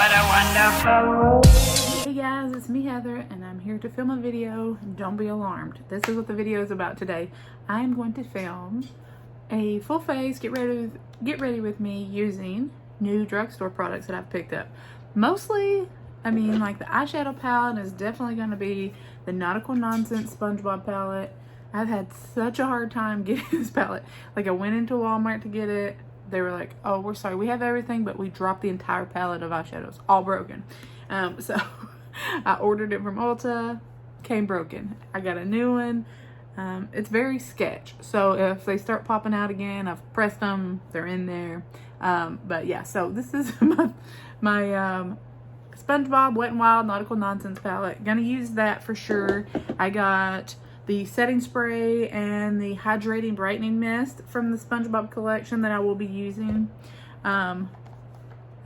What a wonderful. Hey guys, it's me Heather and I'm here to film a video. Don't be alarmed. This is what the video is about today. I am going to film a full face get ready with me using new drugstore products that I've picked up. Mostly, I mean, like the eyeshadow palette is definitely going to be the Nautical Nonsense Spongebob palette. I've had such a hard time getting this palette. Like I went into Walmart to get it. They were like, oh, we're sorry, we have everything, but we dropped the entire palette of eyeshadows, all broken. So I ordered it from Ulta, came broken. I got a new one. It's very sketch. So if they start popping out again, I've pressed them, they're in there. But yeah, so this is my SpongeBob Wet n Wild Nautical Nonsense palette. Gonna use that for sure. I got the setting spray and the hydrating brightening mist from the SpongeBob collection that I will be using. I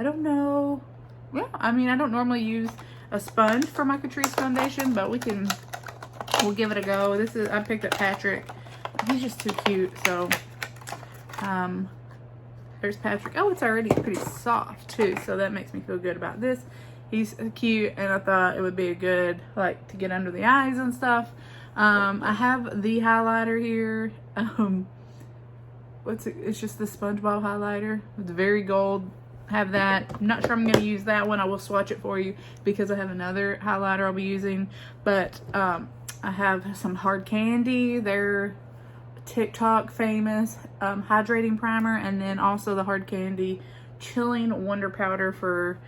don't know. Yeah, I mean, I don't normally use a sponge for my Catrice foundation, but we'll give it a go. I picked up Patrick. He's just too cute. So there's Patrick. Oh, it's already pretty soft too, so that makes me feel good about this. He's cute, and I thought it would be a good, like, to get under the eyes and stuff. I have the highlighter here. It's just the Spongebob highlighter. It's very gold. Have that. I'm not sure I'm going to use that one. I will swatch it for you because I have another highlighter I'll be using. But I have some Hard Candy. They're TikTok famous hydrating primer, and then also the Hard Candy Chilling Wonder Powder for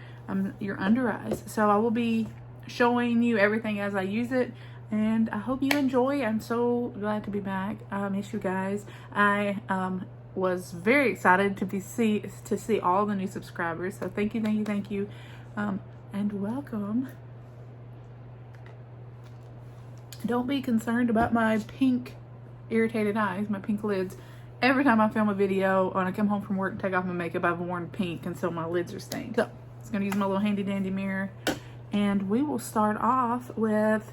your under eyes. So I will be showing you everything as I use it, and I hope you enjoy. I'm so glad to be back. I miss you guys. I was very excited to see all the new subscribers. So thank you, and welcome. Don't be concerned about my pink irritated eyes, my pink lids. Every time I film a video, when I come home from work and take off my makeup, I've worn pink, and so my lids are stained. So I'm just gonna use my little handy dandy mirror, and we will start off with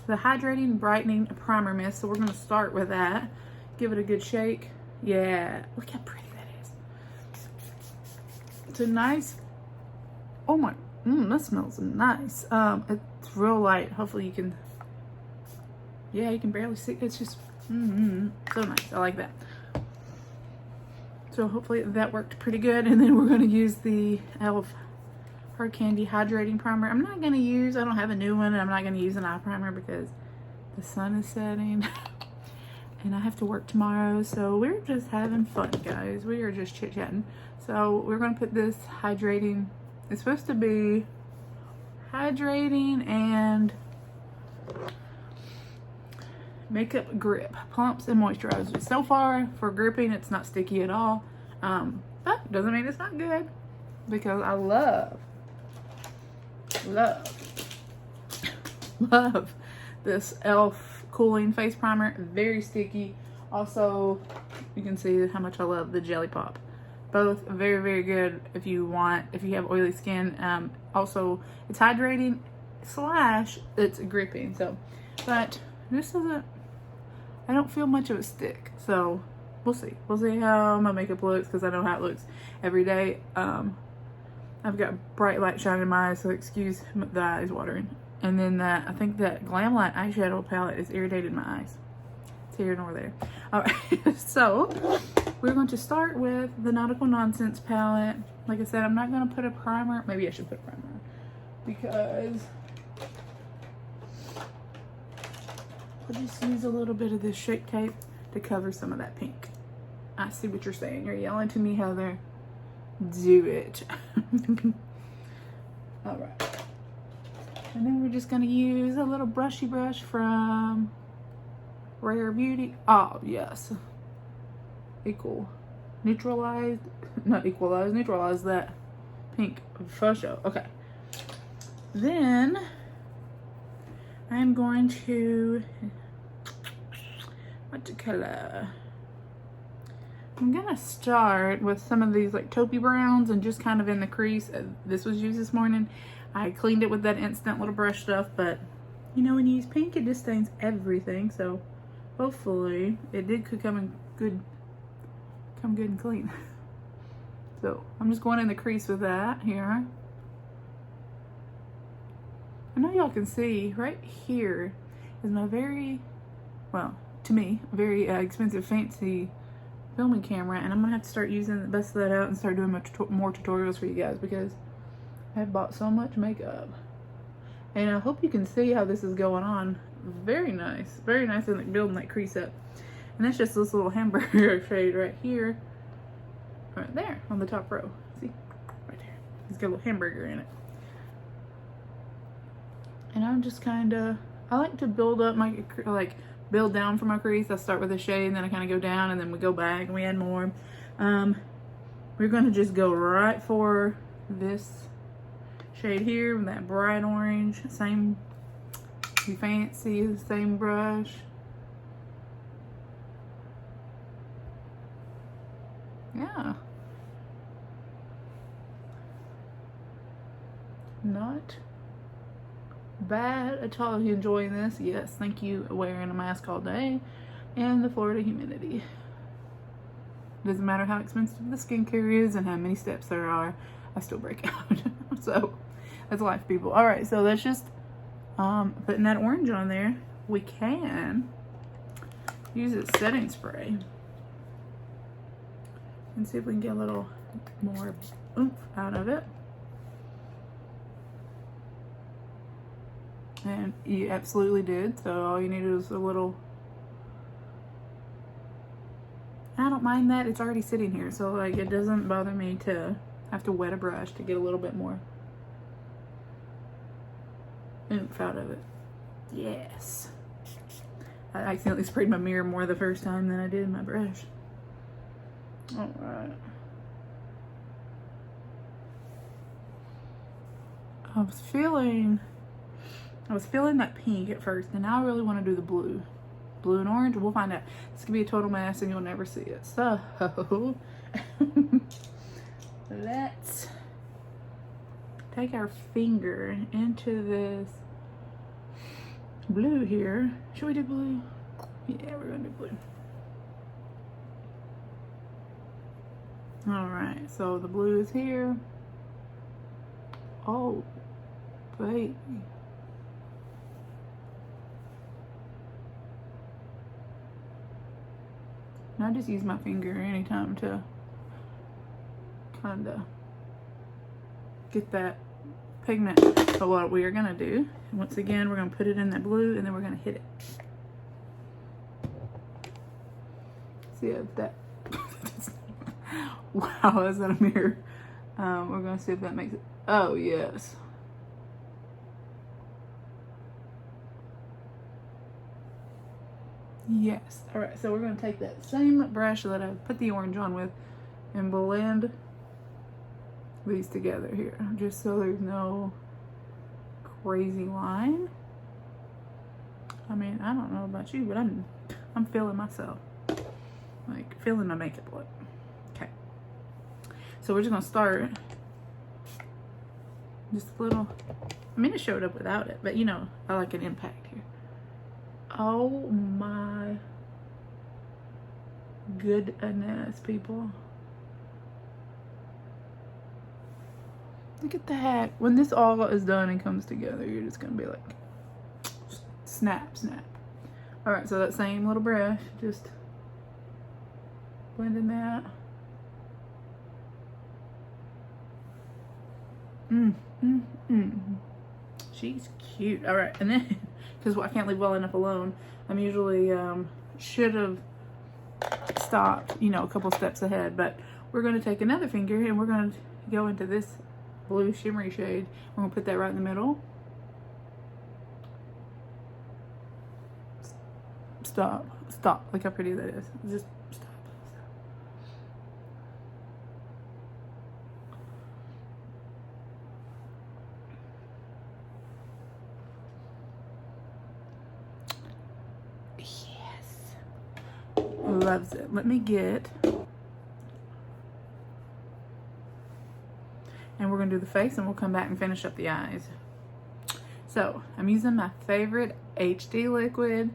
the Hydrating Brightening Primer Mist. So we're gonna start with that. Give it a good shake. Yeah, look how pretty that is. It's a nice, oh my, that smells nice. It's real light. Hopefully you can, yeah, you can barely see. It's just, so nice. I like that. So hopefully that worked pretty good. And then we're going to use the e.l.f. Hard Candy Hydrating Primer. I don't have a new one, and I'm not going to use an eye primer because the sun is setting and I have to work tomorrow. So we're just having fun, guys. We are just chit-chatting. So we're going to put this hydrating, it's supposed to be hydrating and makeup grip, plumps and moisturizers. So far for gripping, it's not sticky at all, but doesn't mean it's not good, because I love this e.l.f. cooling face primer. Very sticky. Also, you can see how much I love the Jelly Pop. Both very, very good if you have oily skin. Also, it's hydrating / it's gripping. So, but this isn't, I don't feel much of a stick. So we'll see how my makeup looks, because I know how it looks every day. I've got bright light shining in my eyes, so excuse the eyes watering. And then I think that Glam Light eyeshadow palette is irritated my eyes. It's here nor there. All right, so we're going to start with the Nautical Nonsense palette. Like I said, I'm not going to put a primer. Maybe I should put a primer, because I'll just use a little bit of this Shape Tape to cover some of that pink. I see what you're saying. You're yelling to me, Heather. Do it. All right. And then we're just going to use a little brushy brush from Rare Beauty. Oh, yes. Neutralize that pink for sure. Okay. Then I'm going to, what color? I'm gonna start with some of these like taupey browns and just kind of in the crease. This was used this morning. I cleaned it with that instant little brush stuff, but you know, when you use pink, it just stains everything. So hopefully it did come good and clean. So I'm just going in the crease with that here. know y'all can see right here is my very, well, to me, very expensive, fancy filming camera, and I'm gonna have to start using the best of that out and start doing more tutorials for you guys, because I've bought so much makeup. And I hope you can see how this is going on. Very nice in like building that crease up. And that's just this little hamburger shade right here, right there on the top row. See, right there, it's got a little hamburger in it. And I'm just kind of, I like to build up my, like, build down from my crease. I start with a shade and then I kind of go down and then we go back and we add more. We're going to just go right for this shade here with that bright orange. Same, be fancy, same brush. Yeah. Not bad at all. Are you enjoying this? Yes, thank you. Wearing a mask all day and the Florida humidity. Doesn't matter how expensive the skincare is and how many steps there are, I still break out. So that's life, people. All right, so that's just putting that orange on there. We can use a setting spray and see if we can get a little more oomph out of it. And you absolutely did. So all you needed was a little. I don't mind that. It's already sitting here, so like it doesn't bother me to have to wet a brush to get a little bit more oomph out of it. Yes. I accidentally sprayed my mirror more the first time than I did my brush. All right. I was feeling that pink at first, and now I really want to do the blue. Blue and orange, we'll find out. This could be a total mess and you'll never see it. So, let's take our finger into this blue here. Should we do blue? Yeah, we're gonna do blue. All right, so the blue is here. Oh, baby. And I just use my finger anytime to kind of get that pigment. But what we are gonna do, once again, we're gonna put it in that blue and then we're gonna hit it. See if that, wow, that's not a mirror. We're gonna see if that makes it, oh yes. Yes. All right, so we're going to take that same brush that I put the orange on with and blend these together here, just so there's no crazy line. I mean, I don't know about you, but I'm feeling myself, like feeling my makeup look. Okay, so we're just going to start just a little. I mean, it showed up without it, but you know, I like an impact here. Oh my goodness, people. Look at that. When this all is done and comes together, you're just gonna be like, snap, snap. All right, so that same little brush, just blending that. She's cute. All right, and then, because I can't leave well enough alone, I'm usually should have stopped, you know, a couple steps ahead. But we're going to take another finger and we're going to go into this blue shimmery shade. We're going to put that right in the middle. Stop. Stop. Look how pretty that is. Just stop. Loves it. Let me get, and we're gonna do the face and we'll come back and finish up the eyes. So I'm using my favorite HD liquid,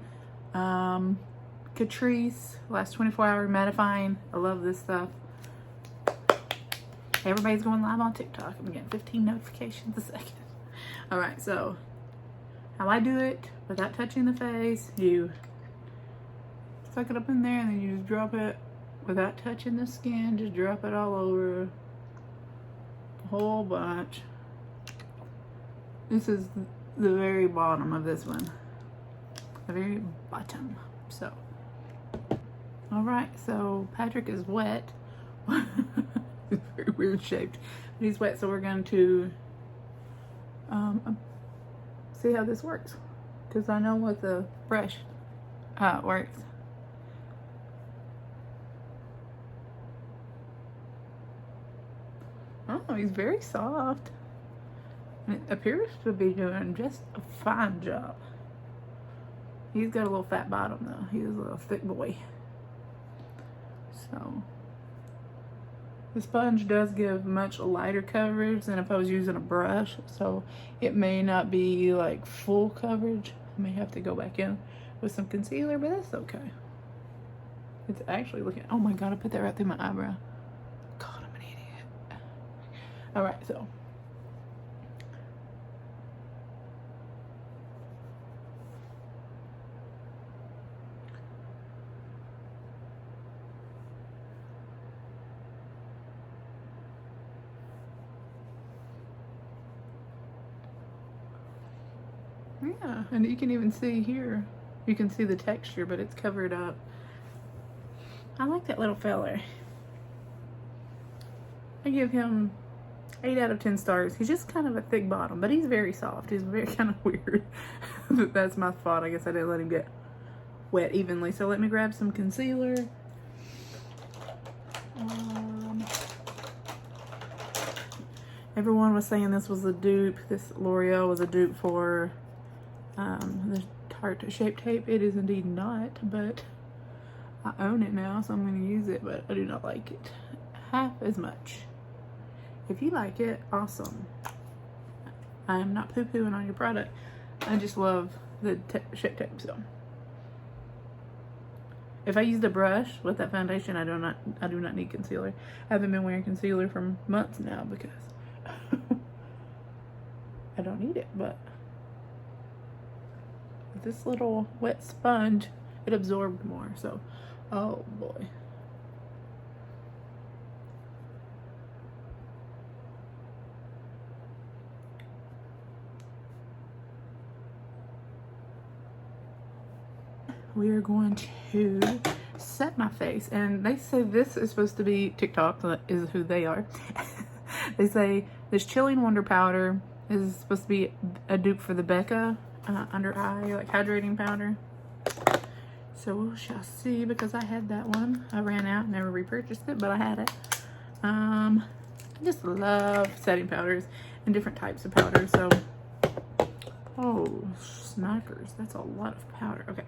Catrice last 24-hour mattifying. I love this stuff. Everybody's going live on TikTok. I'm getting 15 notifications a second. All right, so how I do it without touching the face. You suck it up in there and then you just drop it without touching the skin. Just drop it all over, a whole bunch. This is the very bottom of this one, the very bottom. So, all right, so Patrick is wet. It's very weird shaped, but he's wet, so we're going to see how this works, because I know with the brush how it works. Oh, he's very soft. And it appears to be doing just a fine job. He's got a little fat bottom though. He's a little thick boy. So the sponge does give much lighter coverage than if I was using a brush. So it may not be like full coverage. I may have to go back in with some concealer, but that's okay. It's actually looking, oh my God, I put that right through my eyebrow. God, I'm an idiot. All right, so. Yeah, and you can even see here, you can see the texture, but it's covered up. I like that little feller. I give him 8 out of 10 stars. He's just kind of a thick bottom, but he's very soft. He's very kind of weird. That's my fault. I guess I didn't let him get wet evenly. So let me grab some concealer. Everyone was saying this was a dupe. This L'Oreal was a dupe for the Tarte Shape Tape. It is indeed not, but I own it now, so I'm going to use it, but I do not like it half as much. If you like it, awesome. I am not poo-pooing on your product. I just love the Shape Tape, so. If I used a brush with that foundation, I do not need concealer. I haven't been wearing concealer for months now because I don't need it, but this little wet sponge, it absorbed more, so, oh boy. We are going to set my face, and they say this is supposed to be TikTok, so that is who they are. They say this Chilling Wonder Powder is supposed to be a dupe for the Becca under eye, like hydrating powder. So we shall see, because I had that one. I ran out, never repurchased it, but I had it. I just love setting powders and different types of powders. So, oh, snipers, that's a lot of powder. Okay.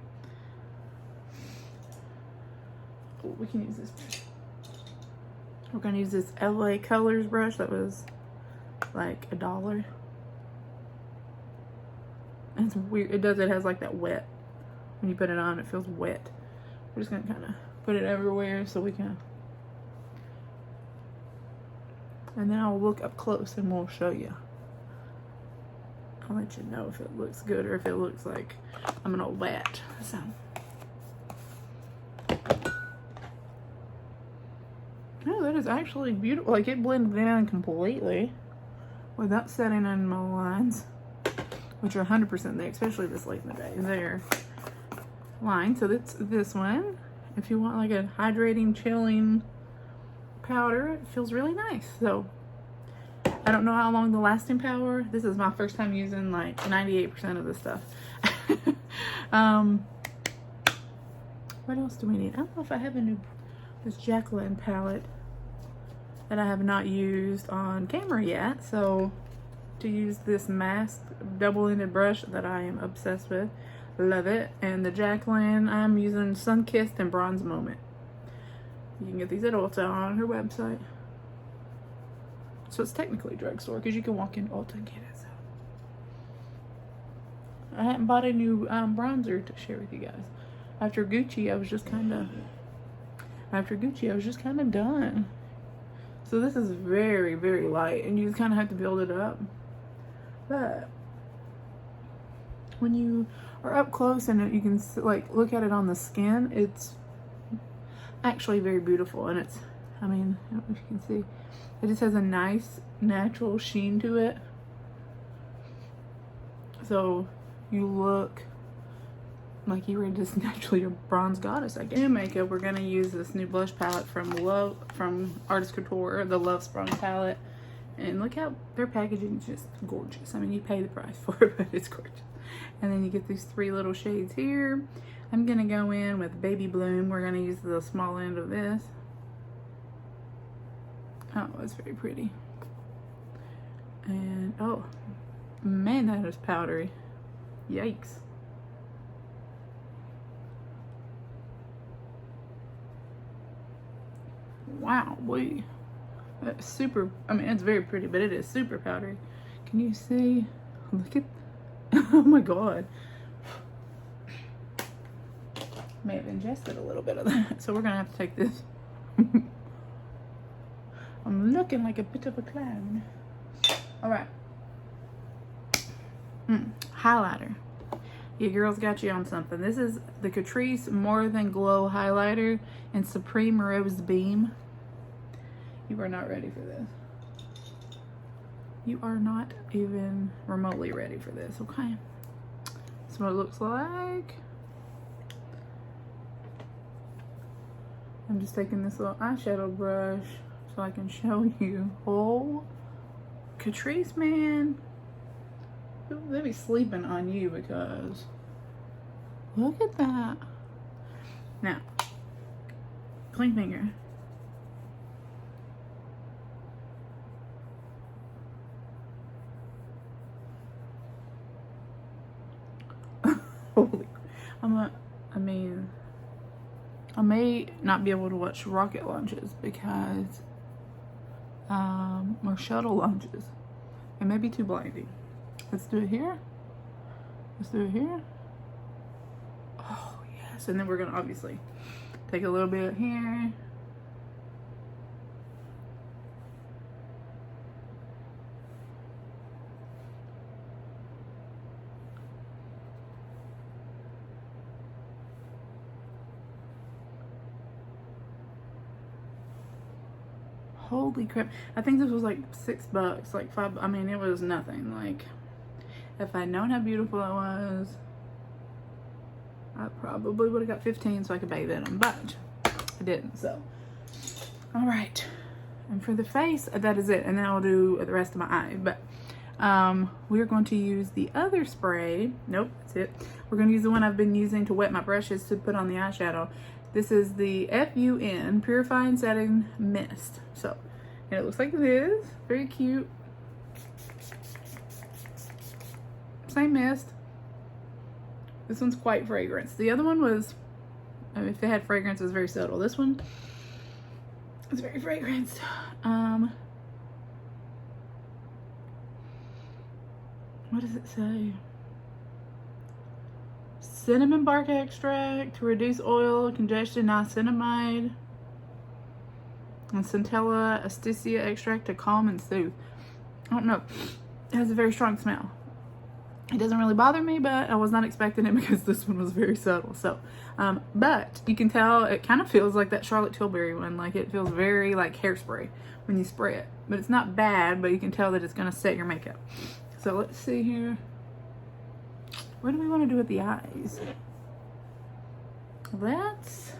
Oh, we can use this. We're gonna use this LA Colors brush that was like $1. It's weird. It has like that wet. When you put it on, it feels wet. We're just gonna kind of put it everywhere so we can. And then I'll look up close and we'll show you. I'll let you know if it looks good or if it looks like I'm an old bat. So. Oh, that is actually beautiful. Like, it blends in completely without setting in my lines, which are 100% there, especially this late in the day. There. Line. So that's this one. If you want like a hydrating, chilling powder, it feels really nice. So I don't know how long the lasting power. This is my first time using like 98% of this stuff. What else do we need? I don't know if I have this Jaclyn palette that I have not used on camera yet. So to use this mask double-ended brush that I am obsessed with. Love it. And the Jaclyn, I'm using Sun-Kissed and Bronze Moment. You can get these at Ulta on her website. So it's technically drugstore because you can walk in Ulta and get it. So I hadn't bought a new bronzer to share with you guys. After Gucci, I was just kind of done. So this is very, very light, and you kind of have to build it up. But when you are up close and you can like look at it on the skin, it's actually very beautiful. And it's, I mean, I don't know if you can see, it just has a nice natural sheen to it. So you look like you were just naturally a bronze goddess. Like in makeup, we're gonna use this new blush palette from Artist Couture, the Love Sprung palette. And look how their packaging is just gorgeous. I mean, you pay the price for it, but it's gorgeous. And then you get these 3 little shades here. I'm gonna go in with Baby Bloom. We're gonna use the small end of this. Oh, it's very pretty. And oh man, that is powdery. Yikes. Wow, boy. That's super, I mean, it's very pretty, but it is super powdery. Can you see? Look at, oh my God. May have ingested a little bit of that. So we're gonna have to take this. I'm looking like a bit of a clown. All right. Highlighter. Your girl's got you on something. This is the Catrice More Than Glow Highlighter in Supreme Rose Beam. You are not ready for this. You are not even remotely ready for this, okay? That's what it looks like. I'm just taking this little eyeshadow brush so I can show you. Oh, Catrice, man. They be sleeping on you because look at that. Now, clean finger. Holy, I may not be able to watch rocket launches because, or shuttle launches. It may be too blinding. Let's do it here. Let's do it here. Oh, yes. And then we're going to obviously take a little bit here. Holy crap. I think this was like $6, like $5. I mean, it was nothing. Like, if I'd known how beautiful it was, I probably would have got 15 so I could bathe in them, but I didn't. So, all right. And for the face, that is it. And then I'll do the rest of my eye. But we're going to use the other spray. Nope, that's it. We're going to use the one I've been using to wet my brushes to put on the eyeshadow. This is the FUN Purify and Setting Mist. So, and it looks like this. Very cute. Same mist. This one's quite fragrance. The other one was, I mean, if it had fragrance, it was very subtle. This one is very fragranced. What does it say? Cinnamon bark extract to reduce oil, congestion, niacinamide, and centella asticia extract to calm and soothe. I don't know. It has a very strong smell. It doesn't really bother me, but I was not expecting it because this one was very subtle. So, but you can tell it kind of feels like that Charlotte Tilbury one. Like it feels very like hairspray when you spray it. But it's not bad, but you can tell that it's going to set your makeup. So let's see here. What do we want to do with the eyes? Let's...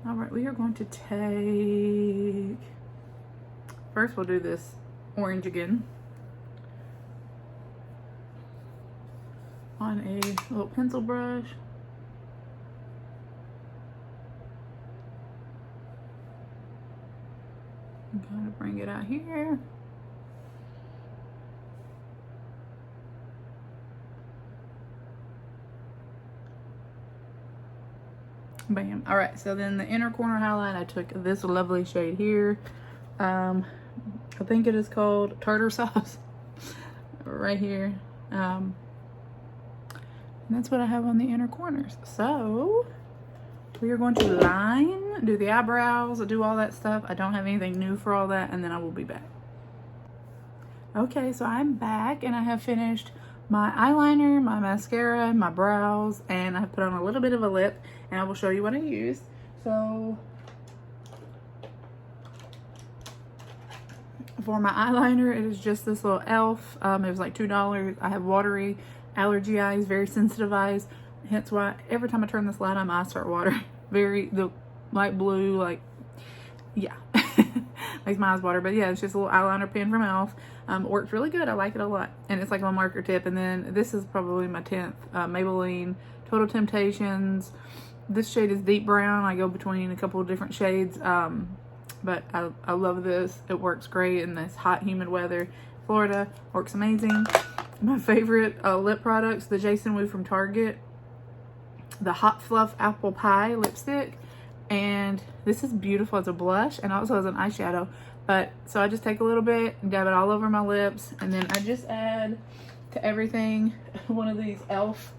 All right, we are going to take... First, we'll do this orange again. On a little pencil brush. And kind of bring it out here. Bam. All right, so then the inner corner highlight, I took this lovely shade here. I think it is called tartar sauce right here. And that's what I have on the inner corners. So we are going to line, do the eyebrows, do all that stuff. I don't have anything new for all that, and then I will be back. Okay, so I'm back and I have finished my eyeliner, my mascara, my brows, and I've put on a little bit of a lip, and I will show you what I used. So for my eyeliner, it is just this little e.l.f. It was like $2. I have watery allergy eyes, very sensitive eyes, hence why every time I turn this light on, my eyes start watering. The light blue, like, yeah, makes my eyes water. But yeah, it's just a little eyeliner pen from e.l.f. It works really good. I like it a lot, and it's like a marker tip. And then this is probably my 10th Maybelline Total Temptations. This shade is deep brown. I go between a couple of different shades, but I love this. It works great in this hot, humid weather. Florida works amazing. My favorite lip products, the Jason Wu from Target, the Hot Fluff Apple Pie lipstick, and this is beautiful as a blush and also as an eyeshadow. But so I just take a little bit and dab it all over my lips, and then I just add to everything one of these e.l.f.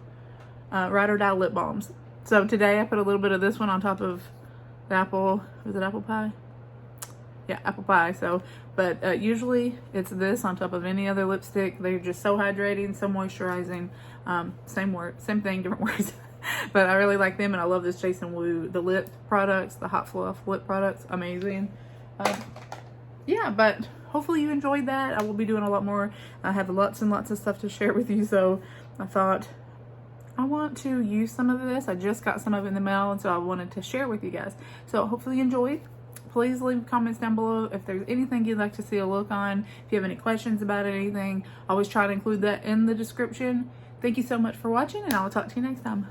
Ride or Die lip balms. So today I put a little bit of this one on top of the apple, is it apple pie? Yeah, apple pie. So, but usually it's this on top of any other lipstick. They're just so hydrating, so moisturizing. Same thing, different words. But I really like them, and I love this Jason Wu, the lip products, the Hot Fluff lip products, amazing. Yeah, but hopefully you enjoyed that. I will be doing a lot more. I have lots and lots of stuff to share with you, so I thought I want to use some of this. I just got some of it in the mail, and so I wanted to share with you guys. So hopefully you enjoyed. Please leave comments down below if there's anything you'd like to see a look on. If you have any questions about anything, I always try to include that in the description. Thank you so much for watching, and I will talk to you next time.